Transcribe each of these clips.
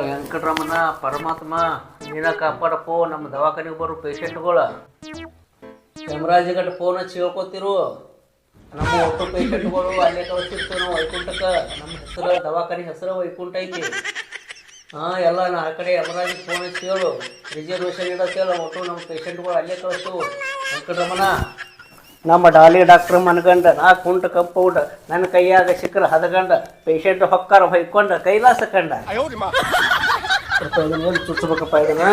ವೆಂಕಟರಮಣ ಪರಮಾತ್ಮ ನೀನ ಕಾಪಾಡಪ್ಪೋ. ನಮ್ಮ ದವಾಖಾನೆಗೆ ಬರೋ ಪೇಷಂಟ್ಗಳು ಯಮರಾಜಗಟ್ಟು ಫೋನ್ ಹಚ್ಚಿ ಹೇಳ್ಕೊತಿರು. ನಮ್ಮ ಒಟ್ಟು ಪೇಷಂಟ್ಗಳು ಅಲ್ಲೇ ಕಳಿಸ್ತಿರ್ತೀವಿ ನಾವು ವೈಕುಂಠಕ್ಕೆ. ನಮ್ಮ ಹೆಸರು ದವಾಖಾನೆ ಹೆಸರು ವೈಕುಂಠ ಐತಿ. ಎಲ್ಲ ನಾ ಆ ಕಡೆ ಯಮರಾಜಿಗೆ ಫೋನ್ ಹಚ್ಚಿ ಹೇಳು, ರಿಸರ್ವೇಷನ್ ಇಡೋಕೆ ಹೇಳು. ಒಟ್ಟು ನಮ್ಮ ಪೇಷಂಟ್ಗಳು ಅಲ್ಲೇ ಕಳಿಸ್ತು. ವೆಂಕಟರಮಣ ನಮ್ಮ ಡಾಲಿ ಡಾಕ್ಟ್ರ್ ಮನ್ಗಂಡ ನಾ ಕುಂಟ ಕಂಪೌಂಡ್ ನನ್ನ ಕೈಯಾಗ ಸಿಕ್ಕರ ಹದಗಂಡ ಪೇಷಂಟ್ ಹೊಕ್ಕಾರ ಹೊಯ್ಕೊಂಡ ಕೈಲಾಸ ಕಂಡ. ಏನು ಚುಚ್ಚಬೇಕಪ್ಪ ಇದನ್ನ?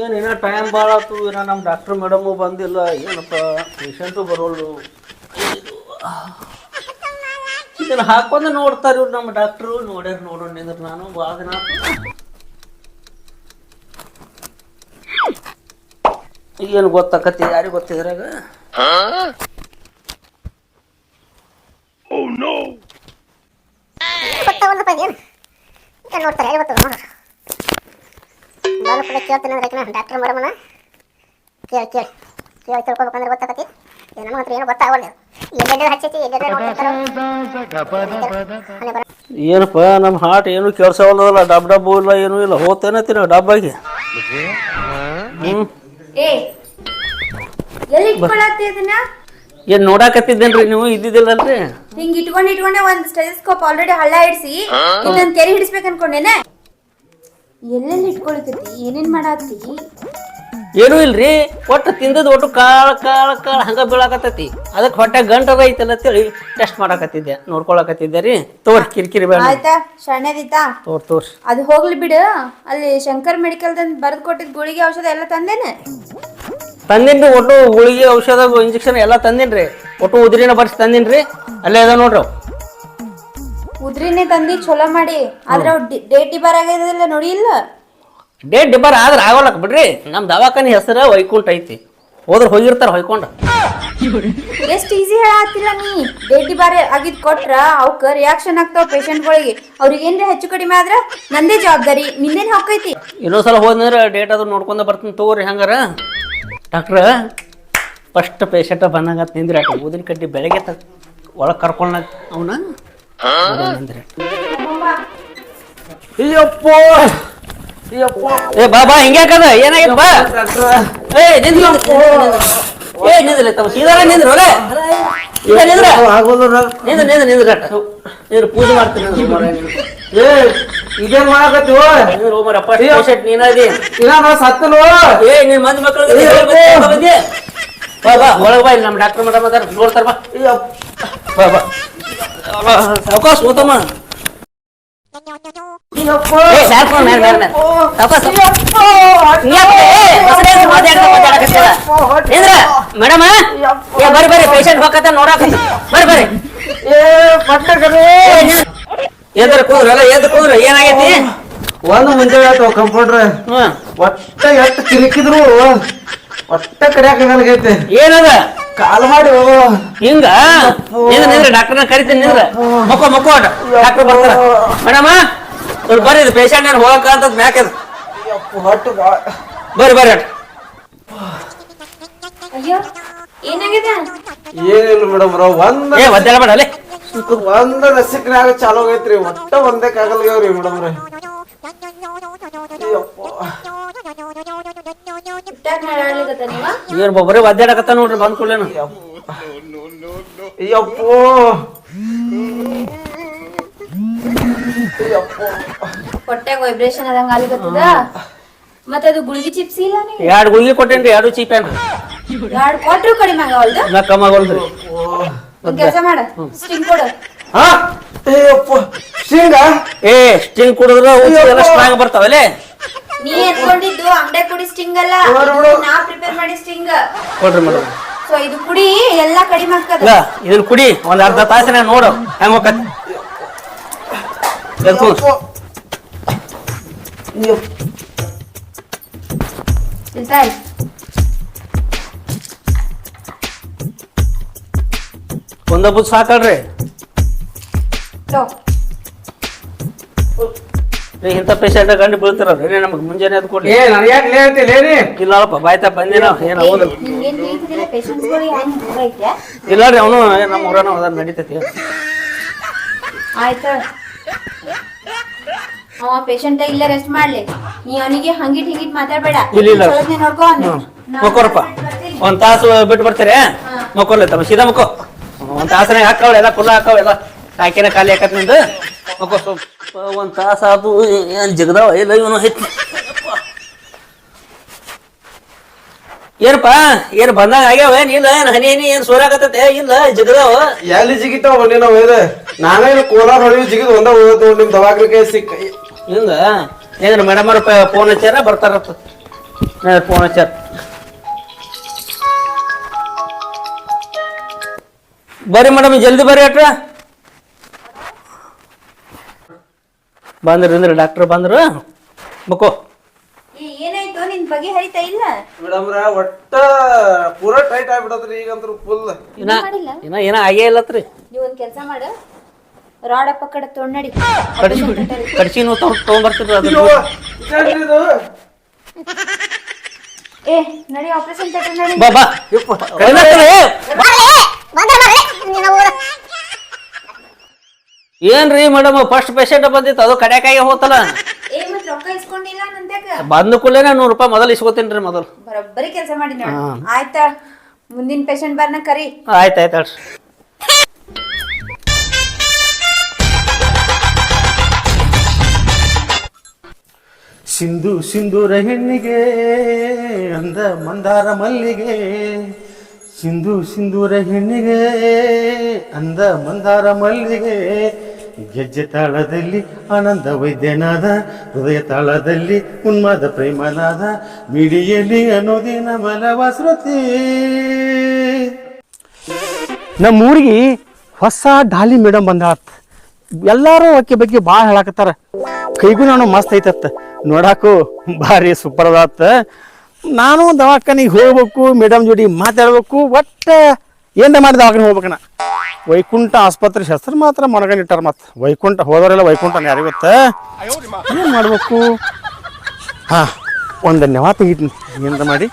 ಏನೇನೋ ಟೈಮ್ ಭಾಳ ಆಯ್ತು. ಏನೋ ನಮ್ಮ ಡಾಕ್ಟ್ರ್ ಮೇಡಮು ಬಂದಿಲ್ಲ. ಏನಪ್ಪ ಪೇಷಂಟು ಬರೋಳು. ಇದನ್ನು ಹಾಕೊಂಡು ನೋಡ್ತಾರೆ ಇವ್ರು ನಮ್ಮ ಡಾಕ್ಟ್ರು. ನೋಡ್ಯಾರ ನೋಡೋಣ ನಿಂದ್ರೆ ನಾನು ಭಾಳ ದಿನ ಆಯ್ತು. ಏನು ಗೊತ್ತಾಕತಿ? ಯಾರಿಗೆ ಗೊತ್ತಿದ್ರಾಗ? ನೋಡ್ತಾರೆ ಡಾಕ್ಟರ್ ಮೇಡಮನ ಕೇಳಿ ತಿಳ್ಕೊಬೇಕಂದ್ರೆ ಗೊತ್ತಾಕತಿ. ಏನೋ ಮಾತ್ರ ಏನೋ ಗೊತ್ತಾಗಲ್ಲ. ಏನಪ್ಪ ನಮ್ಮ ಹಾರ್ಟ್ ಏನು ಕೇಳ್ಸವಲ್ಲ. ಡಬ್ ಡಬ್ಬು ಇಲ್ಲ ಏನೂ ಇಲ್ಲ. ಹೋತೇನತ್ತಿ ನಾವು ಡಬ್ಬಾಗಿ. ಏನ್ ನೋಡಾಕತ್ತಿದ್ದೇನ್ರಿ ನೀವು? ಇದ್ದಿದ್ದಿಲ್ಲಲ್ರಿ? ಹಿಂಗ್ ಇಟ್ಕೊಂಡೆ ಒಂದ್ ಸ್ಟೆಥೋಸ್ಕೋಪ್ ಆಲ್ರೆಡಿ ಹಳ್ಳ ಇಡ್ಸಿ ಇನ್ನೊಂದ್ ಕೆರೆ ಹಿಡಿಸ್ಬೇಕು ಅನ್ಕೊಂಡೇನೆ. ಎಲ್ಲೆಲ್ಲಿ ಇಟ್ಕೊಳಕತ್ತಿ? ಏನೇನ್ ಮಾಡಾತಿ? ಏನೂ ಇಲ್ರಿ. ಒಟ್ಟು ತಿಂದದ್ ಒಟ್ಟು ಕಾಳ ಹಂಗ ಬೀಳಾಕತ್ತೈತಿ. ಅದಕ್ಕೆ ಹೊಟ್ಟೆ ಗಂಟದ ಐತಲ್ಲ ಅಂತೇಳಿ ಟೆಸ್ಟ್ ಮಾಡಾಕತ್ತಿದ್ದೆ, ನೋಡ್ಕೊಳಕತ್ತಿದ್ದೆ ರೀ. ತೋರ್ ಕಿರಿಕಿರಿ ಬೇಡ ಆಯ್ತಾ? ಶಣ್ಣದಿತ್ತಾ? ತೋರ್ಸಿ ಅದು ಹೋಗ್ಲಿ ಬಿಡು. ಅಲ್ಲಿ ಶಂಕರ್ ಮೆಡಿಕಲ್ದಂದ್ ಬರೆದು ಕೊಟ್ಟಿದ್ ಗುಳಿಗೆ ಔಷಧ ಎಲ್ಲ ತಂದೇನೆ? ತಂದಿನ್ರಿ. ಒಟ್ಟು ಗುಳಿಗೆ ಔಷಧ ಇಂಜೆಕ್ಷನ್ ಎಲ್ಲ ತಂದಿನ್ರಿ. ಒಟ್ಟು ಉದ್ರಿನ ಬರ್ಸಿ ತಂದಿನ್ರಿ. ಅಲ್ಲೇ ಅದ ನೋಡ್ರಿ. ಉದ್ರಿನೇ ತಂದಿ ಚಲೋ ಮಾಡಿ. ಆದ್ರೆ ಡೇಟ್ ಡಿಬಾರ್ ಆಗಿಲ್ಲ ನೋಡಿ. ಇಲ್ಲ ಡೇಟ್ ಡಿಬಾರ್ ಆದ್ರೆ ಆಗೋಲಕ್ ಬಿಡ್ರಿ. ನಮ್ಮ ದವಾಖಾನೆ ಹೆಸರು ವೈಕುಂಠ ಐತಿ. ಹೋದ್ರ ಹೋಗಿರ್ತಾರ ಹೊಯ್ಕೊಂಡ. ಎಷ್ಟು ಈಸಿ ಹೇಳತ್ತಿಲ್ಲ ನೀ. ಡೇಟ್ ಡಿಬಾರ್ ಆಗಿದ್ ಕೊಟ್ರ ಅವಕ್ಕ ರಿಯಾಕ್ಷನ್ ಆಗ್ತಾವ ಪೇಷಂಟ್ಗಳಿಗೆ. ಅವ್ರಿಗೆ ಏನ್ರ ಹೆಚ್ಚು ಕಡಿಮೆ ಆದ್ರ ನಂದೇ ಜವಾಬ್ದಾರಿ. ನಿಂದೇನ್ ಹಾಕೈತಿ? ಇನ್ನೊಂದ್ಸಲ ಹೋದ್ನಂದ್ರೆ ಡೇಟ್ ಅದು ನೋಡ್ಕೊಂಡ ಬರ್ತೀನಿ ತಗೋರಿ. ಹಂಗಾರ ಡಾಕ್ಟ್ರ ಫಸ್ಟ್ ಪೇಷಂಟ್ ಬಂದಂಗ ನಿಂದ್ರಿ. ಊದಿನ ಕಡ್ಡಿ ಬೆಳಗ್ಗೆ ಒಳಗೆ ಕರ್ಕೊಂಡ ಅವನ ನಿಂದ್ರಿ. ಏ ಬಾಬಾ ಹಿಂಗ್ಯಾಕದ? ಏನಾಗಿತ್ತು ಬಾ? ನಿಂದ್ರ ಪೂಜೆ ಮಾಡ್ತೀನಿ. ಇದೇನ್ ಮಾಡಕತ್ತಿ? ನೀನದಿ ಸತ್ತಲ್ವ? ಏ ನಿನ್ ಮಂದಿ ಮಕ್ಕಳು ಬಾ ಬಾ ಒಳಗೆ ಬಾ. ಇಲ್ಲಿ ನಮ್ಮ ಡಾಕ್ಟರ್ ಮೇಡಮ್ ಅದಾರ, ನೋಡ್ತಾರ ಬಾ. ಬಾ ಬಾ ಅವಕಾಶ ಹೋತಮ್ಮ. ಮೇಡಮ್ ಬರ್ರಿ ಬರ್ರಿ, ಪೇಷಂಟ್ ಹೋಗತ್ತ ನೋಡಾಕ. ಬರ್ರಿ ಬರ್ರಿ. ಎದ್ರ ಕೂದ್ರಲ್ಲ, ಎದ್ರ ಕೂದ್ರ. ಏನಾಗೈತಿ? ಒಂದು ಮುಂಜಾನೆ ಆಯ್ತು ಕಂಪೌಂಡ್ರ. ಒಟ್ಟ ಎಷ್ಟು ತಿರುಕಿದ್ರು ಒಟ್ಟ ಕಡಿಯಾಕ ನನಗೈತಿ. ಏನದ? ಕಾಲ್ ಮಾಡಿ ಹಿಂಗ ನಿಂದ್ರ ಡಾಕ್ಟರ್ನ ಕರಿತೀನಿ. ನಿಂದ್ರ ಮಕ್ಕೋ ಮಕ್ಕೋ ಡಾಕ್ಟರ್ ಬರ್ತಾರ. ಮೇಡಮ್ ಬರ್ರಿ, ಇದು ಪೇಷಂಟ್ ಏನ್ ಹೋಗಕ್ಕ ಅಂತದ್ ಮ್ಯಾಕದ. ಹೊಟ್ಟು ಬರ್ರಿ ಬರ್ರಿ. ಅಯ್ಯೋ ಏನಾಗಿದೆ? ಏನಿಲ್ಲ ಮೇಡಮ್ ಒಂದ್ ಒದ್ದಾಡ ಬೇಡ ಅಲ್ಲೇ. ಒಂದ ನಸಿಕ್ನಾಗ ಚಾಲು ಆಗೈತ್ರಿ. ಒಟ್ಟ ಒಂದೇ ಕಾಗಲ್ಗ್ಯಾವ್ರಿ ಮೇಡಮ್ ರೀ. ಏನ್ ಬರೀ ಒದ್ದಾಡಕತ್ತ ನೋಡ್ರಿ ಬಂದ್ ಕೂಡಲೇನು. ಅಯ್ಯಪ್ಪೋ ಹೊಟ್ಟೆಗ ವೈಬ್ರೇಷನ್ ಆದಂಗ ಆಗ್ಲಿಕತ್ತದ. ಮತ್ತೆ ಅದು ಗುಳಿಗೆ ಚಿಪ್ಸ್ ಇಲ್ಲ? 2 ಗುಳಿಗೆ ಕೊಟ್ಟೇನ್ರಿ, 2 ಚೀಪ್ ಏನ್ರಿ. 2 ಕೊಟ್ರು ಕಡಿಮೆ ಆಗವಲ್ದು. ನಾ ಕಮ್ಮಿ ಆಗವಲ್ರಿ. ಒಂದ್ ಕೆಲಸ ಮಾಡ, ಸ್ಟಿಂಗ್ ಕೊಡು. ಸ್ಟಿಂಗ್? ಏ ಸ್ಟಿಂಗ್ ಕುಡಿದ್ರೆ ಎಲ್ಲ ಸ್ಟ್ರಾಂಗ್ ಬರ್ತಾವಲ್ಲೇ. ನೀ ಎತ್ಕೊಂಡಿದ್ದು ಅಂಗಡಿ ಕುಡಿ ಸ್ಟಿಂಗ್ ಅಲ್ಲ, ನಾ ಪ್ರಿಪೇರ್ ಮಾಡಿ ಸ್ಟಿಂಗ್. ಕೊಡ್ರಿ ಮೇಡಮ್. ಸೊ ಇದು ಕುಡಿ ಎಲ್ಲ ಕಡಿಮೆ ಆಗ್ತದ. ಇದನ್ನ ಕುಡಿ ಒಂದ್ ಅರ್ಧ ತಾಸಿನ ನೋಡು ಹೆಂಗ್ ಹೋಗತ್ತೆ. ಒಂದ ಬುದ್ ಸಾಕಲ್ರಿ. ಇಂಥ ಪೇಷಂಟ್ ಗಂಡು ಬೀಳ್ತಾರಲ್ರಿ ನಮಗ್ ಮುಂಜಾನೆ ಅದ್ ಕೊಡ್ಲಿ. ಇಲ್ಲಪ್ಪ ಬಾಯ್ತಾ ಬಂದಿನ ಏನ್ ಹೌದು. ಪೇಷಂಟ್ಸ್ ಗಳು ಇಲ್ಲ ರೀ ಅವನು ನಮ್ಮ ಊರನ ನಡೀತೈತಿ. ಆಯ್ತಾ ಅವ ಪೇಷಂಟ್ ಇಲ್ಲ ರೆಸ್ಟ್ ಮಾಡ್ಲಿ ನೀ ಅವನಿಗೆ ಹಂಗಿಟ್ ಮಾತಾಡ್ಬೇಡ ಇಲ್ಲ. ಚಲೋತ್ನೆ ನೋಡ್ಕೋ ಅವ್ನ. ಮಕ್ಕೋರಪ್ಪ ಒಂದ್ ತಾಸು ಬಿಟ್ಟು ಬರ್ತೀರಿ ಮಕ್ಕೋರ್ಲಿ ತಮ್ಮ ಸೀದಾ ಮಕ್ಕೋ ಒಂದ್ ತಾಸನಾಗ ಹಾಕವಳ ಎಲ್ಲ ಫುಲ್ ಹಾಕವ ಎಲ್ಲ ಹಾಕಿನ ಖಾಲಿ ಹಾಕತ್ ನಿಂದು ಮಕ್ಕೋ ಒಂದ್ ತಾಸ ಅದು ಏನ್ ಜಿಗದಾವ ಇಲ್ಲ ಇವನು ಹೆಚ್ಚು ಏನಪ್ಪ ಏನ್ ಬಂದಾಗ ಆಗ್ಯಾವ ಏನ್ ಇಲ್ಲ ಏನ್ ಹನಿ ಹನಿ ಏನ್ ಸೋರಾಕತ್ತೆ ಇಲ್ಲ ಜಿಗದಾವ ಎಲ್ಲಿ ಜಿಗಿತಾವ ನೀನು ಒಯ್ದ ನಾನೇ ಕೋಲಾರ ಹೊಳಿ ಜಿಗಿದ್ ಒಂದ ಹೋದ್ ನೋಡ್ ನಿಮ್ ದವಾಖಾನಿಗೆ ಸಿಕ್ಕ ಹಿಂಗ ಏನ್ರ ಮೇಡಮ್ ಅವ್ರ ಫೋನ್ ಹಚ್ಚಾರ ಬರ್ತಾರತ್ತ ಫೋನ್ ಹಚ್ಚಾರ ಬರ್ರಿ ಮೇಡಮ್ ಜಲ್ದಿ ಬರ್ರಿ ಅಟ್ರ ಬಂದ್ರಿ ಡಾಕ್ಟರ್ ಬಂದ್ರು ಮಕ್ಕೋ ಏನಾಯ್ತು ನಿನ್ ಬಗ್ಗೆ ಹರಿತಾ ಇಲ್ಲ ಮೇಡಮ್ರ ಒಟ್ಟ ಪೂರ ಟೈಟ್ ಆಗ್ಬಿಡತ್ರಿ ಈಗಂತ್ರ ಫುಲ್ ಇನ್ನ ಮಾಡಿಲ್ಲ ಏನ ಆಗೇ ಇಲ್ಲತ್ರಿ ನೀವ್ ಒಂದ್ ಕೆಲ್ಸ ಮಾಡು ರಾಡಪ್ಪ ಕಡೆ ತೊಗೊಂಡ್ ನಡಿ ಕಡ್ಸಿ ನೀವು ತಗೊಂಡ್ಬರ್ತೀರಿ ಅದು ಏ ನಡಿ ಆಪರೇಷನ್ ಥಿಯೇಟರ್ ನಡಿ ಬಾ ಬಾ ಏನ್ರಿ ಮೇಡಮ್ ಫಸ್ಟ್ ಪೇಷಂಟ್ ಬಂದಿತ್ತು ಅದು ಕಡ್ಯಾಕಾಗಿ ಹೋತಲ್ಲ ಏ ಮತ್ ರೊಕ್ಕ ಇಸ್ಕೊಂಡಿಲ್ಲ ನಂತ್ಯಾಕ ಬಂದ ಕೂಡಲೇ $100 ಮೊದಲು ಇಸ್ಕೊತೀನಿ ಮೊದಲು ಬರೋಬ್ಬರಿ ಕೆಲಸ ಮಾಡಿ ನೋಡು ಆಯ್ತಾ ಮುಂದಿನ ಪೇಷಂಟ್ ಬರ್ನ ಕರಿ ಆಯ್ತು ಹೇಳ್ರಿ ಸಿಂಧು ಸಿಂಧೂರ ಹೆಣ್ಣಿಗೆ ಅಂದ ಮಂದಾರ ಮಲ್ಲಿಗೆ ಸಿಂಧು ಸಿಂಧೂರ ಹೆಣ್ಣಿಗೆ ಅಂದ ಮಂದಾರ ಮಲ್ಲಿಗೆ ಗೆಜ್ಜೆ ತಾಳದಲ್ಲಿ ಆನಂದ ವೈದ್ಯನಾದ ಹೃದಯ ತಾಳದಲ್ಲಿ ಉನ್ಮಾದ ಪ್ರೇಮನಾದ ಮಿಡಿಯಲ್ಲಿ ಅನ್ನೋದಿನ ಮಲವ ಶ್ರುತಿ. ನಮ್ಮೂರಿಗೆ ಹೊಸ ಡಾಲಿ ಮೇಡಮ್ ಬಂದಾತ್. ಎಲ್ಲಾರು ಆಕೆ ಬಗ್ಗೆ ಭಾಳ ಹೇಳಾಕತ್ತಾರ. ಕೈಗೂ ನಾನು ಮಸ್ತ್ ಐತತ್ತ, ನೋಡಾಕು ಭಾರಿ ಸೂಪರ್ ಅದಾತ. ನಾನು ದವಾಖಾನಿಗೆ ಹೋಗ್ಬೇಕು, ಮೇಡಮ್ ಜೋಡಿ ಮಾತಾಡ್ಬೇಕು, ಒಟ್ಟ ಏನ ಮಾಡಿ ದವಾಖಾನೆ ಹೋಗ್ಬೇಕನ. ವೈಕುಂಠ ಆಸ್ಪತ್ರೆ ಹೆಸರು ಮಾತ್ರ ಮನಗನಿಟ್ಟಾರ. ಮತ್ತೆ ವೈಕುಂಠ ಹೋದವರೆಲ್ಲ ವೈಕುಂಠ ಯಾರಿಗೊತ್ತ ಏನು ಮಾಡ್ಬೇಕು. ಹಾ, ಒಂದು ನೆವ ತೆಗಿತೀನಿ ಏನಾರ ಮಾಡಿ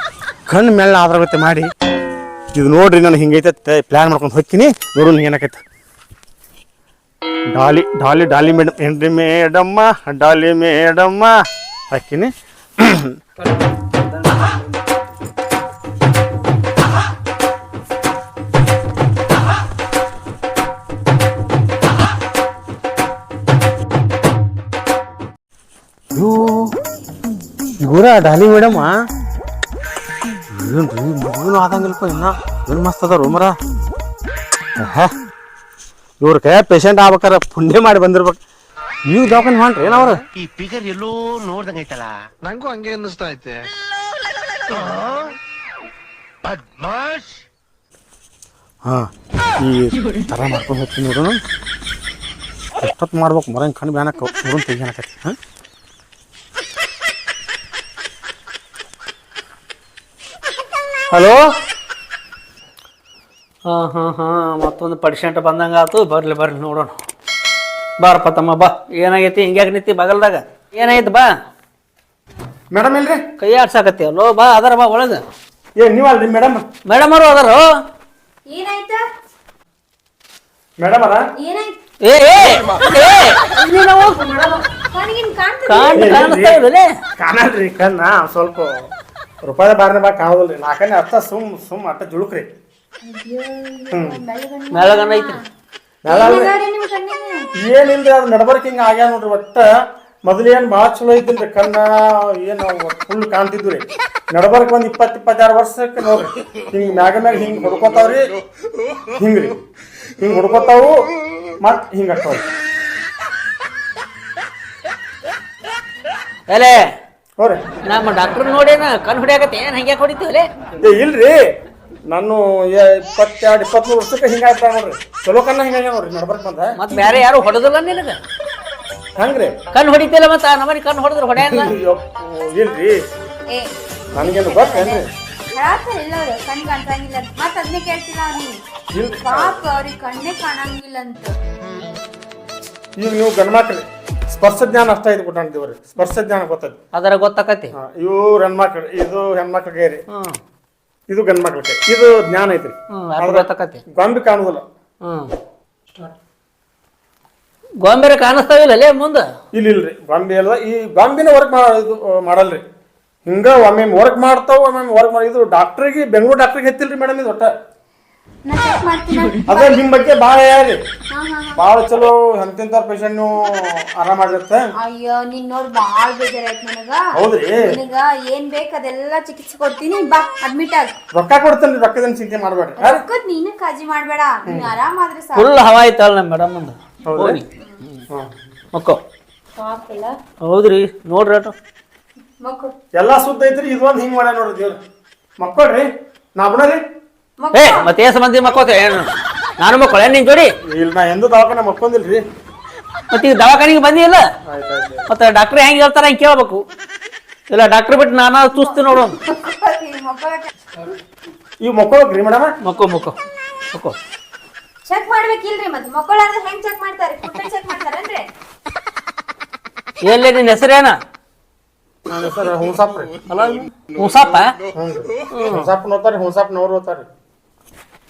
ಕಣ್ಣು ಮೇಳ ಆದ್ರಗತ್ತೆ ಮಾಡಿ. ಇದು ನೋಡ್ರಿ, ನಾನು ಹಿಂಗೈತೆ ಪ್ಲ್ಯಾನ್ ಮಾಡ್ಕೊಂಡು ಹೋಗ್ತೀನಿ. ನೋಡು ಏನಾಕೈತೆ. ಡಾಲಿ ಡಾಲಿ ಡಾಲಿ ಮೇಡಮ್ ಏನ್ರಿ ಮೇಡಮ್ಮ, ಡಾಲಿ ಮೇಡಮ್ಮ ಹಾಕಿನಿ. ಇವರ ಡಾಲಿ ಮೇಡಮ್ಮ ಏನ್ರಿ ಮಗುನು ಆದಂಗಿಲ್ಪ. ಇನ್ನ ಏನು ಮಸ್ತ್ ಅದ ರೋಮರ. ಇವ್ರ ಕೈ ಪೇಷಂಟ್ ಆಗ್ಬೇಕಾರ ಪುಣ್ಯ ಮಾಡಿ ಬಂದಿರ್ಬೇಕು. ಈಗ ದವಾಖಾನೆ ಹೊಂಟ್ರಿ ಏನವ್ರ? ಈ ಫಿಗರ್ ಎಲ್ಲೋ ನೋಡ್ದಂಗ ಐತಲ್ಲ. ನಂಗೂ ಹಂಗೆ ಅನ್ನಿಸ್ತಾ ಐತೆ. ಬದ್ಮಾಶ್. ಹಾ, ಈ ಥರ ಮಾಡ್ಕೊಂಡು ಹೋಗ್ತೀನಿ ನೋಡೋಣ. ಎಷ್ಟೊತ್ತು ಮಾಡ್ಬೇಕು ಮರ ಕಣ್ಣು ಬ್ಯಾನಕ್ಕೆ ನೋಡೋಣ ತೆಗಿಯಾನಕತಿ. ಹಾಂ, ಹಲೋ. ಹಾಂ ಮತ್ತೊಂದು ಪೇಷಂಟ್ ಬಂದಂಗ ಆತು. ಬರ್ಲಿ ನೋಡೋಣ. ಬಾರಪ್ಪ ತಮ್ಮ ಬಾ. ಏನಾಗೈತಿ? ಹಿಂಗ್ಯಾಕೆ ನಿಂತಿ ಬಗಲ್ದಾಗ? ಏನಾಯ್ತು ಬಾ. ಮೇಡಮ್ ಇಲ್ರಿ? ಕೈ ಆಡ್ಸಾಕತ್ತಿ ಅಲ್ಲೋ. ಬಾ ಅದಾರ ಬಾ ಒಳಗೆ. ನೀವಲ್ರಿ ಮೇಡಮ್? ಮೇಡಮ್ ಅವರು ಅದಾರೋ? ಏನಾಯ್ತಾ? ಮೇಡಮ್ ಅರ? ಏನಾಯ್ತು? ಕಾಣಿಸ್ತಾ ಇಲ್ಲೇ ಕಾಣಲ್ರಿ ಕಣ್ಣ ಸ್ವಲ್ಪ ರೂಪಾಯಿ ಬಾರನೆ ಬಾ ಕಾವಲ್ರಿ. ನಾಲ್ಕನೇ ಅರ್ಥ ಸುಮ್ ಅಟ್ಟ ಜುಳುಕ್ರಿ. ಮೆಳಗನ ಐತ್ರಿ. ಏನಿಲ್ರಿ, ಅದು ನಡ್ಬರ್ಕ್ ಹಿಂಗ ಆಗ್ಯಾವ ನೋಡ್ರಿ. ಒಟ್ಟ ಮೊದಲು ಏನ್ ಭಾಳ ಚಲೋ ಐತಿಲ್ರಿ ಕಣ್ಣ. ಏನು ಫುಲ್ ಕಾಣ್ತಿದ್ವಿ. ನಡ್ಬರ್ಕ್ ಒಂದ್ 20-26 ವರ್ಷಕ್ಕೆ ನೋಡ್ರಿ ಹಿಂಗ್ ಮ್ಯಾಗ ಹಿಂಗ್ ಹೊಡ್ಕೋತಾವ್ರಿ. ಹಿಂಗ್ರಿ ಹಿಂಗ್ ಹೊಡ್ಕೋತಾವು ಮತ್ ಹಿಂಗ ಅಕ್ಕವ್ರಿ. ಎಲೆ ನೋಡ್ರಿ ನಮ್ಮ ಡಾಕ್ಟರ್ ನೋಡೇನ ಕಣ್ ಹೊಡಿಯಾಕತ್ತೆ. ಏನ್ ಹಂಗ್ಯಾಕೆ ಹೊಡಿತೀವಲೆ? ಇಲ್ರಿ, ನಾನು 22-23 ವರ್ಷಕ್ಕೆ ಹಿಂಗಾಗ್ತಾವ ನೋಡ್ರಿ. ಚಲೋ ಕಣ್ಣ ಹಿಂಗಾಗ್ಯಾವ ನೋಡ್ರಿ ನಡ್ಬರ್ಕ್ ಬಂದ. ಮತ್ ಬೇರೆ ಯಾರು ಹೊಡೆದಿಲ್ಲ ನಿನಗ? ಹಂಗ್ರಿ ಕಣ್ ಹೊಡಿತಿಲ್ಲ ಮತ್ತ ನಮ್ಮನಿ ಕಣ್ ಹೊಡೆದ್ರು ಹೊಡ್ಯಾಂಗ? ಇಲ್ರಿ, ಏ ನನಗೇನು ಗೊತ್ತೇನ್ರಿ? ಹೇಳ್ತಾರೆ ಎಲ್ಲವ್ರು ಕಣ್ ಕಾಣ್ಸಂಗಿಲ್ಲ ಅಂತ. ಮತ್ ಅದನ್ನೇ ಕೇಳ್ತಿಲ್ಲ ಅವ್ನಿಗೆ. ಪಾಪ ಅವ್ರಿಗೆ ಕಣ್ಣೇ ಕಾಣಂಗಿಲ್ಲ ಅಂತ. ಈಗ ನೀವು ಗಂಡ್ಮಕ್ಳು ಸ್ಪರ್ಶ ಜ್ಞಾನ ಅಷ್ಟ ಇದು ಕೊಟ್ಟಿವ್ರಿ. ಸ್ಪರ್ಶ ಜ್ಞಾನ ಗೊತ್ತೈತಿ, ಅದರ ಗೊತ್ತಾಕತಿ. ಇವು ಹೆಣ್ಮಕ್ಳು, ಇದು ಹೆಣ್ಮಕ್ಳಿಗೆ ರೀ, ಹ್ಮ್ ಇದು ಗಂಡ್ಮಕ್ಳಿಗೆ. ಇದು ಜ್ಞಾನ ಐತ್ರಿ. ಅದು ಗೊತ್ತಾಕತಿ. ಗೊಂಬಿ ಕಾಣುದಿಲ್ಲ. ಗೊಂಬೆರೆ ಕಾಣಿಸ್ತಾವಿಲ್ಲ ಅಲ್ಲೇ ಮುಂದೆ. ಇಲ್ರಿ ಗೊಂಬೆ ಅಲ್ವ ಈ ಗೊಂಬಿನ ವರ್ಕ್ ಮಾಡಲ್ರಿ ಹಿಂಗ ಒಮ್ಮೆ ವರ್ಕ್ ಮಾಡ್ತಾವ ಒಮ್ಮೆ ವರ್ಕ್ ಮಾಡಿ ಇದು ಡಾಕ್ಟ್ರಿಗೆ ಬೆಂಗಳೂರು ಡಾಕ್ಟ್ರಿಗೆ ಹೆಚ್ಚಿಲ್ರಿ ಮೇಡಮ್ ಇದು ಒಟ್ಟ ನಾ ಚೆಕ್ ಮಾಡ್ತೀನಿ. ಅದೇ ನಿಮ್ ಬಗ್ಗೆ ಭಾಳ ಯಾರಿ ಹಾ ಹಾ ಭಾಳ ಚಲೋ ಎಂತೆಂತ ಪೇಷಂಟ್ ಆರಾಮ ಆಗಿರುತ್ತೆ. ಅಯ್ಯೋ ನೀನ್ ನೋಡ್ ಬಾಳ್ ಬೇಜಾರಾಯ್ತು ನನಗ. ಹೌದ್ರಿ ನಿನಗ ಏನ್ ಬೇಕು ಅದೆಲ್ಲ ಚಿಕಿತ್ಸೆ ಕೊಡ್ತೀನಿ, ಬಾ ಅಡ್ಮಿಟ್ ಆಗ. ರೊಕ್ಕ ಕೊಡ್ತೇನ್ರಿ, ರೊಕ್ಕದನ್ ಚಿಂತೆ ಮಾಡ್ಬೇಡ್ರಿ. ರೊಕ್ಕದ್ ನೀನು ಕಾಳಜಿ ಮಾಡ್ಬೇಡ, ನೀನ್ ಆರಾಮಾದ್ರೆ ಸಾಕು. ಫುಲ್ ಹವಾ ಐತಲ್ಲ ನಮ್ಮ ಮೇಡಮ್ ಮುಂದೆ. ಹೋಗಿ ಮಕ್ಕೋ. ಪಾಪಲ್ಲ. ಹೌದ್ರಿ ನೋಡ್ರಿ ಅಟ ಮಕ್ಕಳು ಎಲ್ಲಾ ಸುದ್ದ ಐತ್ರಿ, ಇದೊಂದ್ ಹಿಂಗ್ ಮಾಡ್ಯ ನೋಡ್ರಿ ದೇವ್ರ. ಮಕ್ಕಳ್ರಿ ನಾ ಬಣರಿ ಏ ಮತ್ತೆ ಏಸ್ ಮಂದಿ ಮಕ್ಕೋತ ಏನು ನಾನು ಮಕ್ಕಳ ನಿನ್ ಜೋಡಿ ಇಲ್ಲ ನಾ ಎಂದು ದವಾಖಾನೆ ಮಕ್ಕೊಂದಿಲ್ರಿ. ಮತ್ತೆ ಈಗ ದವಾಖಾನಿಗೆ ಬಂದಿಲ್ಲ ಮತ್ತೆ ಡಾಕ್ಟ್ರ್ ಹೆಂಗ್ ಹೇಳ್ತಾರ ಹಂಗೆ ಕೇಳ್ಬೇಕು. ಇಲ್ಲ ಡಾಕ್ಟರ್ ಬಿಟ್ಟು ನಾನು ತುಸ್ತು ನೋಡು. ಇವ್ ಮಕ್ಕೋಕ್ರಿ ಮೇಡಮ್. ಮಕ್ಕೋ ಮಕ್ಕೋ ಮಕ್ಕೋ. ಚೆಕ್ ಮಾಡ್ಬೇಕಿಲ್ರಿ, ಮತ್ತೆ ಮಕ್ಕಳಾದ್ರೆ ಹೆಂಗ್ ಚೆಕ್ ಮಾಡ್ತಾರೆ? ಚೆಕ್ ಮಾಡ್ತಾರೇನ್ರಿ? ಎಲ್ಲೇ ನಿನ್ನ ಹೆಸರೇನ? ನನ್ನ ಹೆಸರು ಹುಣಸಪ್ಪ ರೀ. ಅಲ್ಲ ಹುಣಸಪ್ಪ. ಹುಣಸಪ್ಪನವ್ರಿ, ಹುಣಸಪ್ಪನವ್ರು ಓದ್ತಾರ್ರಿ.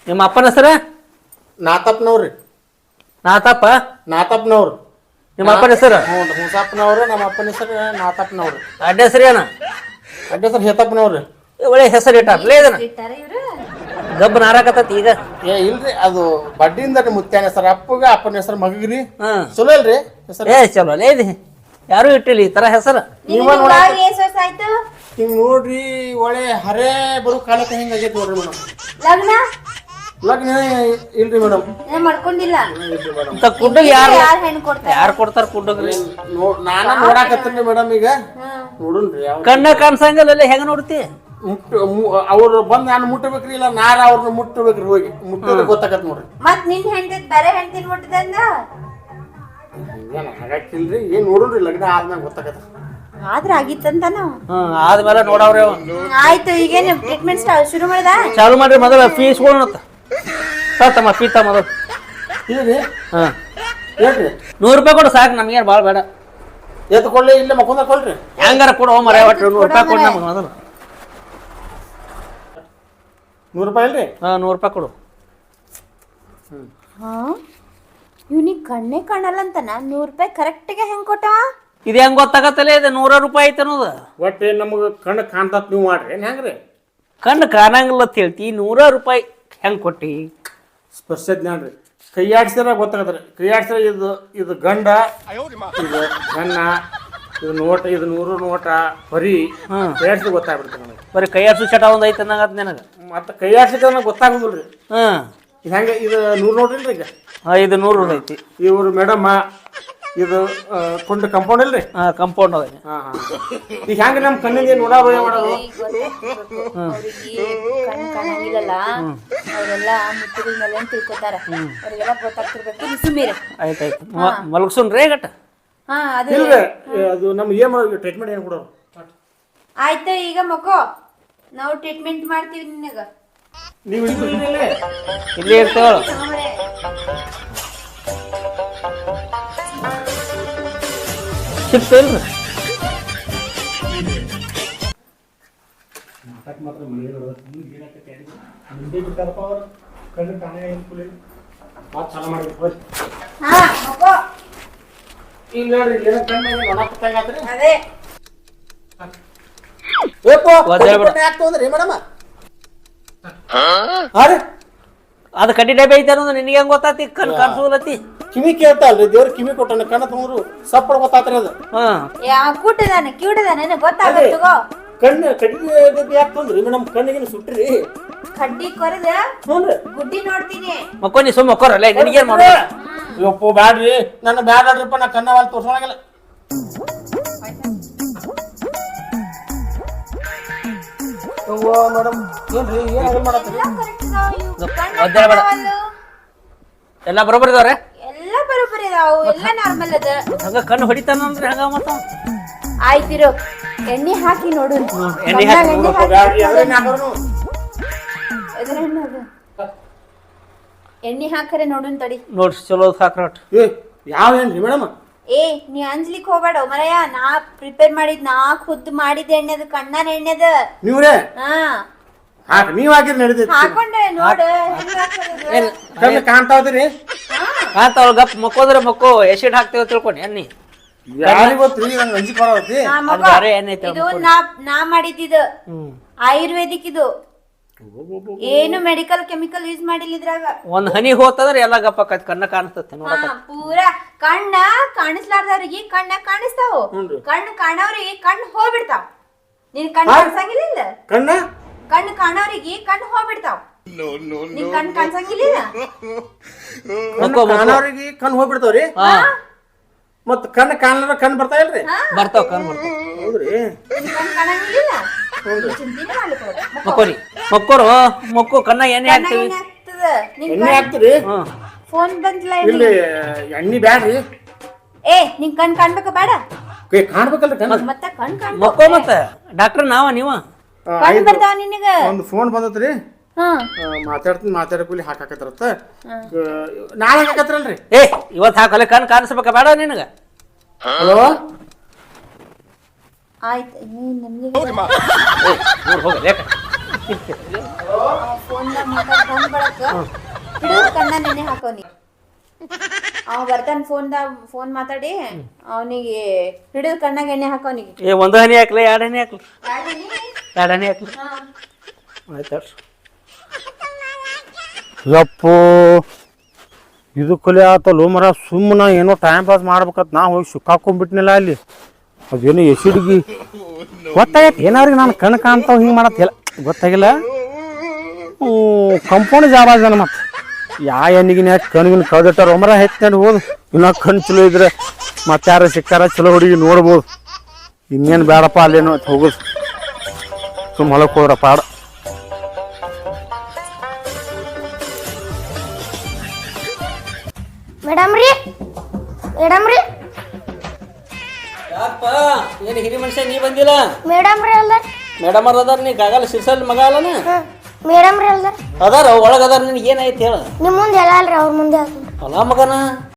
ನಿಮ್ಮ ಅಪ್ಪನ ಹೆಸರ? ನಾತಪ್ಪನವ್ರಿ. ನಾತಪ್ಪ. ನಾತಪ್ಪನವ್ರು. ನಿಮ್ಮ ಅಪ್ಪನ ಹೆಸರು? ಹ್ಞೂ ಹುಣಸಪ್ಪನವ್ರು. ನಮ್ಮ ಅಪ್ಪನ ಹೆಸರು ನಾತಪ್ಪನವ್ರು. ಅಡ್ಡ ಹೆಸರೇನ? ಅಡ್ಡ ಹೆಸರು ಹೇತಪ್ಪನವ್ರಿ. ಒಳ್ಳೆ ಹೆಸರು ಇಟ್ಟಾರಲ್ಲ ಇದನ್ನ. ಇಟ್ಟಾರ ಇವ್ರು? ಗಬ್ಬ ನಾರಾಕತ್ತತಿ ಈಗ. ಏ ಇಲ್ರಿ ಅದು ಬಡ್ಡಿಯಿಂದ ಮುತ್ಯಾನ ಹೆಸರು ಅಪ್ಪಗ, ಅಪ್ಪನ ಹೆಸರು ಮಗಗ್ರಿ. ಹ್ಮ್ ಚಲೋ ಇಲ್ರಿ ಹೆಸರು. ಏ ಚಲೋ ಅಲ್ಲೇ ಇದೆ, ಯಾರು ಇಟ್ಟಿಲ್ಲ ಈ ತರ ಹೆಸರು. ಆಯ್ತು ಹಿಂಗ್ ನೋಡ್ರಿ ಒಳ್ಳೆ ಹರೇ ಬರೋ ಕಾಲಕ್ಕೆ ಹಿಂಗ ಆಗೈತಿ ನೋಡ್ರಿ ಮೇಡಮ್. ಲಗ್ನ ಲಗ್ನ ಇಲ್ರಿ ಮೇಡಮ್. ಏನ್ ಮಾಡ್ಕೊಂಡಿಲ್ಲ. ಇಂಥ ಕುಡ್ಡಗ್ ಯಾರು ಯಾರ್ ಹೆಣ್ಣು ಕೊಡ್ತಾರೆ? ಯಾರು ಕೊಡ್ತಾರ ಕುಡ್ಡಗ್ರಿ? ನಾನ ನೋಡಾಕತ್ತೀನಿ ಮೇಡಮ್. ಈಗ ನೋಡುನ್ರಿ ಕಣ್ಣ ಕಾಣ್ಸಂಗಲ್ಲ ಹೆಂಗ ನೋಡ್ತಿ? ಅವ್ರು ಬಂದ್ ನಾನು ಮುಟ್ಟಬೇಕ್ರಿ, ಇಲ್ಲ ನಾರ ಅವ್ರನ್ನ ಮುಟ್ಟಬೇಕ್ರಿ. ಹೋಗಿ ಮುಟ್ಟಿದ್ರೆ ಗೊತ್ತಾಗತ್ ನೋಡ್ರಿ. ಮತ್ ನಿನ್ ಹೆಂಡತಿ ಬೇರೆ ಹೆಂಡತಿ ಮುಟ್ಟದಂಗ ಏನ್ ಹಾಗಾಕಿಲ್ರಿ, ಏನ್ ನೋಡುನ್ರಿ ಲಗ್ನ ಆದ್ಮೇಲೆ ಗೊತ್ತಾಗತ್ತ. ಆದ್ರ ಆಗಿತ್ತಂತಾನು. ಆದ್ಮೇಲೆ ನೋಡವ್ರಿ. ಆಯ್ತು, ಈಗೇನು ಟ್ರೀಟ್ಮೆಂಟ್ ಶುರು ಮಾಡಿದ? ಚಾಲು ಮಾಡ್ರಿ ಮೊದಲ ಫೀಸ್ ತಮ್ಮ ಫೀ ತ ಮೊದಲು. ಇಲ್ರಿ ಹಾ ಹೇಳ್ರಿ. 100 ರೂಪಾಯಿ ಕೊಡು ಸಾಕು, ನಮ್ಗೇನು ಭಾಳ ಬೇಡ. ಎತ್ಕೊಳ್ಳಿ, ಇಲ್ಲೇ ಮಕ್ಕೊಂದ ಕೊಡ್ರಿ. ಹೆಂಗಾರ ಕೊಡು ಮರ ಒಟ್ಟು 100 ರೂಪಾಯಿ ಕೊಡು ನಮ್ಗೆ ಮೊದಲು. 100 ರೂಪಾಯಿ ಇಲ್ರಿ? ಹಾ 100 ರೂಪಾಯಿ ಕೊಡು. ಹಾ ಇವ್ನಿಗೆ ಕಣ್ಣೇ ಕಾಣಲ್ಲ ಅಂತಾನ. 100 ರೂಪಾಯಿ ಕರೆಕ್ಟ್ಗೆ ಹೆಂಗ್ ಕೊಟ್ಟವ? ಇದು ಹೆಂಗ್ ಗೊತ್ತಾಗತ್ತಲ್ಲ ಇದು 100 ರೂಪಾಯಿ ಐತೆ ಅನ್ನೋದು. ಒಟ್ಟು ನಮ್ಗೆ ಕಣ್ಣು ಕಾಣ್ತತ್ ನೀವು ಮಾಡ್ರಿ. ಏನ್ ಹೆಂಗ್ರಿ? ಕಣ್ಣು ಕಾಣಂಗಿಲ್ಲ ಅಂತ ಹೇಳ್ತಿ, 100 ರೂಪಾಯಿ ಹೆಂಗ್ ಕೊಟ್ಟಿ? ಸ್ಪರ್ಶ ಜ್ಞಾನ ರೀ. ಕೈಯಾಡ್ಸಿದ್ರೆ ಗೊತ್ತಾಗತ್ರಿ. ಕೈಯಾಡ್ಸಿದ್ರೆ ಇದು ಗಂಡ, ಇದು ಗಣ್ಣ, ಇದು ನೋಟ, ಇದು 100 ನೋಟ ಬರೀ ಕೈಯಾಡ್ಸಿದ್ರೆ ಗೊತ್ತಾಗ್ಬಿಡ್ತಾರೆ ನನಗೆ. ಬರೀ ಕೈ ಆಡ್ಸು ಚಟ ಒಂದು ಐತೆ ಅನ್ನಂಗತ್ ನನಗೆ. ಮತ್ತೆ ಕೈಯಾಡ್ಸಿದ್ರೆ ನನಗೆ ಗೊತ್ತಾಗುದಿಲ್ರಿ. ಹ್ಮ್ ಇದು ಹೆಂಗೆ? ಇದು 100 ನೋಡ್ರಿ. ಈಗ ಇದು 100 ಐತಿ. ಇವ್ರು ಮೇಡಮ್ ಇದು ಕುಂಡ ಕಂಪೌಂಡ್ ಇಲ್ರಿ? ಕಂಪೌಂಡ್ ಅದ. ಈಗ ಹೆಂಗ ನಮ್ ಕಣ್ಣಿಗೆ ನೋಡೋದು ಏನ್ ಮಾಡೋದು? ಕಣ್ ಕಾಣಂಗಿಲ್ಲಲ್ಲ, ಅವ್ರೆಲ್ಲ ಮುಟ್ಟಿದ ಮೇಲೆ ತಿಳ್ಕೊತಾರ. ಅವ್ರಿಗೆಲ್ಲ ಗೊತ್ತಾಗ್ತಿರ್ಬೇಕು. ಸುಮ್ಮೀರ ಆಯ್ತಾಯ್ತು, ಮಲಗ್ಸುನ್ರಿ ಗಟ್ಟ. ಹಾ ಅದು ಇಲ್ರಿ, ಅದು ನಮ್ಗೆ ಏನ್ ಮಾಡೋದು? ಟ್ರೀಟ್ಮೆಂಟ್ ಏನ್ ಕೊಡೋರು? ಆಯ್ತು, ಈಗ ಮಕ್ಕೋ ನಾವು ಟ್ರೀಟ್ಮೆಂಟ್ ಮಾಡ್ತೀವಿ ನಿನಗ. ನೀವು ಇಲ್ಲೇ ಇರ್ತೇವಳ. ಸಿಗ್ತಿಲ್ರಿ? ಹಾ ಮಕ್ಕೋ ಈಗ ನೋಡ್ರಿ, ಇಲ್ಲಿ ಏನೋ ಕಣ್ಣಿಗೆ ನೊಣ ಕುತ್ತಂಗಾತ್ರಿ. ಅದೇ ಅದು ಕಡ್ಡಿ ಡಬ್ಬಿ ಐತೆ ಅನ್ನೋದು ನಿನಗೆ ಹೆಂಗ್ ಗೊತ್ತಾತಿ? ಕಣ್ ಕಾಣಿಸೋಲತ್ತಿ. ಕಿವಿ ಕೇಳ್ತಾಲ್ರಿ, ದೇವ್ರ ಕಿವಿ ಕೊಟ್ಟಾನ. ಕಣ್ಣ ತುಂಬ್ರು ಸಪ್ಪಳ ಗೊತ್ತಾತ್ರಿ ಅದು. ಕೂಟದಾನೆ ಕಿವಿಡದಾನೆ ಗೊತ್ತಾಗತ್ತಗೋ. ಕಣ್ಣು ಕಡ್ಡಿ ಯಾಕೆ ತಂದ್ರಿ ಮೇಡಮ್? ಕಣ್ಣಿಗೆ ಸುಟ್ರಿ? ಕಡ್ಡಿ ಕೊರೆದ ಹ್ಞೂನ್ರಿ. ಗುಡ್ಡಿ ನೋಡ್ತೀನಿ. ಮಕ್ಕೋನಿ ಸುಮ್ಮ ಮಕ್ಕೋರಲ್ಲ, ನಿನಗೇನ್ ಮಾಡೋದು? ಯಪ್ಪು ಬ್ಯಾಡ್ರಿ, ನನ್ನ ಬ್ಯಾಡ್ರಪ್ಪ. ನಾ ಕಣ್ಣವಲ್ಲಿ ತೋರ್ಸೋಣಾಗಿಲ್ಲ. ಮೇಡಮ್ ಏನ್ರಿ ಏನ್ ಮಾಡತ್ತೀರಿ? ಎಲ್ಲ ಬರೋಬ್ಬರ ಇದಾವ್ರೆ? ಎಲ್ಲ ಬರೋಬ್ಬರಿ ಇದಾವು, ಎಲ್ಲ ನಾರ್ಮಲ್ ಅದ. ಹಂಗ ಕಣ್ಣು ಹೊಡಿತಾನ ಅಂದ್ರೆ ಹಂಗ ಮತ್ತ ಆಯ್ತಿರೋ ಎಣ್ಣೆ ಹಾಕಿ ನೋಡು. ಎಣ್ಣೆ ಹಾಕಿ ಎಣ್ಣೆ ಹಾಕರೆ ನೋಡುನ್ ತಡಿ. ನೋಡ್ರಿ ಚಲೋ ಹಾಕ್ರ. ಯಾವ ಏನ್ರಿ ಮೇಡಮ್? ಏ ನೀ ಅಂಜ್ಲಿಕ್ ಹೋಗ್ಬೇಡ ಮರಯ್ಯ. ನಾ ಪ್ರಿಪೇರ್ ಮಾಡಿದ್, ನಾ ಖುದ್ದು ಮಾಡಿದ ಎಣ್ಣೆದ, ಕಣ್ಣನ ಎಣ್ಣೆದ. ನೀವ್ರೇ? ಹಾ ಹಾಕ್ ನೀವ್ ಹಾಕಿದ್ರೆ ನಡೀತೈತಿ ಹಾಕೊಂಡೆ ನೋಡ ಹೆಂಗ್ ಆಗ್ತದೆ ಇದು? ಏನ್ ಕಣ್ಣು ಕಾಣ್ತಾವ್ರಿ ಕಾಂತಾವಳ ಗಪ್ ಮಕ್ಕೋದ್ರೆ ಮಕ್ಕೋ ಎಸಿಡ್ ಹಾಕ್ತೇವ ತಿಳ್ಕೊಂಡು ಎಣ್ಣಿ ಯಾರಿಗ್ ಗೊತ್ತ್ರಿ ನಂಗೆ ಅಂಜಿಕ್ ಬರತೈತಿ ನಾ ಅದು ಮಗ, ಬ್ಯಾರೆ ಎಣ್ಣೆ ಐತೆ ಇದು ನಾ ಮಾಡಿದ್ದು ಆಯುರ್ವೇದಿಕ್ ಇದು ಏನು ಮೆಡಿಕಲ್ ಕೆಮಿಕಲ್ ಯೂಸ್ ಮಾಡಿಲ್ಲ ಇದ್ರಾಗ. ಒಂದ್ ಹನಿ ಹೋತಂದ್ರೆ ಎಲ್ಲ ಗಪ್ಪ ಆಕೈತಿ ಕಣ್ಣ ಕಾಣಿಸ್ತೈತೆ ನೋಡಕ ಪೂರಾ ಕಣ್ಣ ಕಾಣಿಸ್ಲಾರ್ದವ್ರಿಗೆ ಕಣ್ಣ ಕಾಣಿಸ್ತಾವ, ಕಣ್ಣು ಕಾಣವ್ರಿಗೆ ಕಣ್ಣು ಹೋಗ್ಬಿಡ್ತಾವ. ನಿನ್ ಕಣ್ಣು ಕಾಣಿಸಂಗಿಲ್ಲ ಇಲ್ಲ? ಕಣ್ಣ ಕಣ್ಣು ಕಾಣವ್ರಿಗೆ ಕಣ್ಣು ಹೋಗ್ಬಿಡ್ತಾವ. ನಿನ್ ಕಣ್ಣು ಕಾಣಿಸಂಗಿಲ್ಲ. ಕಾಣವ್ರಿಗೆ ಕಣ್ಣು ಹೋಗ್ಬಿಡ್ತಾವ್ರಿ ಮತ್ ಕಣ್ಣು ಕಾಣಲಾರ ಕಣ್ಣು ಬರ್ತಾ ಇಲ್ರಿ ಬರ್ತಾವ ಕಣ್ ಬರ್ತಾವ. ಹೌದ್ರಿ ನಿನ್ ಕಣ್ಣು ಕಾಣಂಗಿಲ್ಲ. ಚಿಂತಿನೇ ಮಾಡ್ಲಿಕ್ಕೆ ಹೋಗ್ಬೇಡ. ಮಕ್ಕೋರಿ ಮಕ್ಕೋರು ಮಕ್ಕು ಕಣ್ಣ ಎಣ್ಣೆ ಕಣ್ಣ ಹಾಕ್ತೀವಿ. ಏನ್ ಆಗ್ತದ? ನಿನ್ ಎಣ್ಣೆ ಹಾಕ್ತಿರಿ ಫೋನ್ ಬಂದಿಲ್ಲ ಇಲ್ಲಿ ಎಣ್ಣಿ ಬ್ಯಾಡ್ರಿ ನಿನ್ ಕಣ್ ಕಾಣ್ಬೇಕ ಬೇಡ? ಕಾಣ್ಬೇಕಲ್ರಿ ಕಣ್ಣು ಮತ್ತ ಕಣ್ ಮಕ್ಕೋ ಮತ್ತ ಡಾಕ್ಟರ್ ನಾವ ನೀವ ಕಣ್ ಬರ್ತಾವ ನಿನಗ. ಒಂದು ಫೋನ್ ಬಂದತ್ರಿ ಹ್ಮ್ ಮಾತಾಡಕೂಲಿ ಹಾಕಾಕತ್ರತ್ತ ನಾಳೆ ಹಾಕತ್ರಲ್ರಿ ಏ ಇವತ್ ಹಾಕಲೆ ಕಣ್ ಕಾಣಿಸ್ಬೇಕ ಬೇಡ ನಿನಗ ಹಲೋ ಆಯ್ತು. ನಮ್ಗೆ ಹೋಗ ಲೇಕ ಫೋನ್ದಾಗ ಮಾತಾಡ್ ಬಂದ್ ಬಳಕ ಹಿಡಿದು ಕಣ್ಣ ನೆನೆ ಹಾಕೋನಿ. ಅವ ಬರ್ತಾನ ಫೋನ್ ಮಾತಾಡಿ ಅವನಿಗೆ ಹಿಡಿದು ಕಣ್ಣಾಗ ಎಣ್ಣೆ ಹಾಕೋನಿಗೆ. ಏ ಒಂದು ಹನಿ ಹಾಕ್ಲಿ ಎರಡು ಹನಿ ಹಾಕ್ಲಿ ಎರಡು ಹನಿ ಹಾಕ್ಲಿ ಆಯ್ತು ಯಪ್ಪೋ ಇದು ಕೊಲೆ ಆತಲ್ಲ ಮರ ಸುಮ್ಮನೆ ಏನೋ ಟೈಮ್ ಪಾಸ್ ಮಾಡ್ಬೇಕಂತ ನಾ ಹೋಗಿ ಸುಕ್ಕಾಕೊಂಡ್ಬಿಟ್ನಿಲ್ಲ ಅಲ್ಲಿ ಅದೇನೋ ಎಸಿಡ್ಗಿ ಗೊತ್ತಾಗೈತೆ ಏನಾರಿಗೆ ನಾನು ಕಣ್ಣು ಕಾಣ್ತಾವ ಹಿಂಗೆ ಮಾಡತ್ತಿಲ್ಲ ಗೊತ್ತಾಗಿಲ್ಲ ಕಂಪೌಂಡ್ ಜಾಬ್ ಆದ ಮತ್ತೆ ಯಾ ಎಣ್ಣಿಗಿನ ಯಾಕೆ ಕಣ್ಣಿಗಿನ ಕಳ್ದಿಟ್ಟಾರ ಒಮ್ಮರ ಹೆಚ್ಚು ಹೋದು ಇನ್ನೂ ಕಣ್ಣು ಚಲೋ ಇದ್ರೆ ಮತ್ತೆ ಯಾರು ಸಿಕ್ಕಾರ ಚಲೋ ಹುಡುಗಿ ನೋಡ್ಬೋದು ಇನ್ನೇನು ಬೇಡಪ್ಪ ಅಲ್ಲೇನೋ ಹೋಗೋದು ಸುಮ್ಮ ಹೊಲಕ್ಕೆ ಹೋದ್ರ ಪಾಡ ಮೇಡಮ್ ರೀ ಯಾಕಪ್ಪ ಏನು ಹಿರಿ ಮನುಷ್ಯ ನೀ ಬಂದಿಲ್ಲ ಮೇಡಮ್ ರೀ ಅಲ್ದಾರ ಮೇಡಮ್ ಅವ್ರ ಅದಾರ ನೀ ಕಾಗಲ್ಲ ಸಿರ್ಸಲ್ ಮಗ ಅಲ್ಲನ ಮೇಡಮ್ ರೀ ಅಲ್ದಾರ ಅದಾರ ಒಳಗ ಅದಾರ ನಿನಗೆ ಏನಾಯ್ತು ಹೇಳ ನಿಮ್ಮ ಮುಂದೆ ಎಲ್ಲ ಅಲ್ರಿ ಅವ್ರ ಮುಂದೆ ಹಾಕ್ತೀನಿ ಅಲ್ಲ ಮಗನ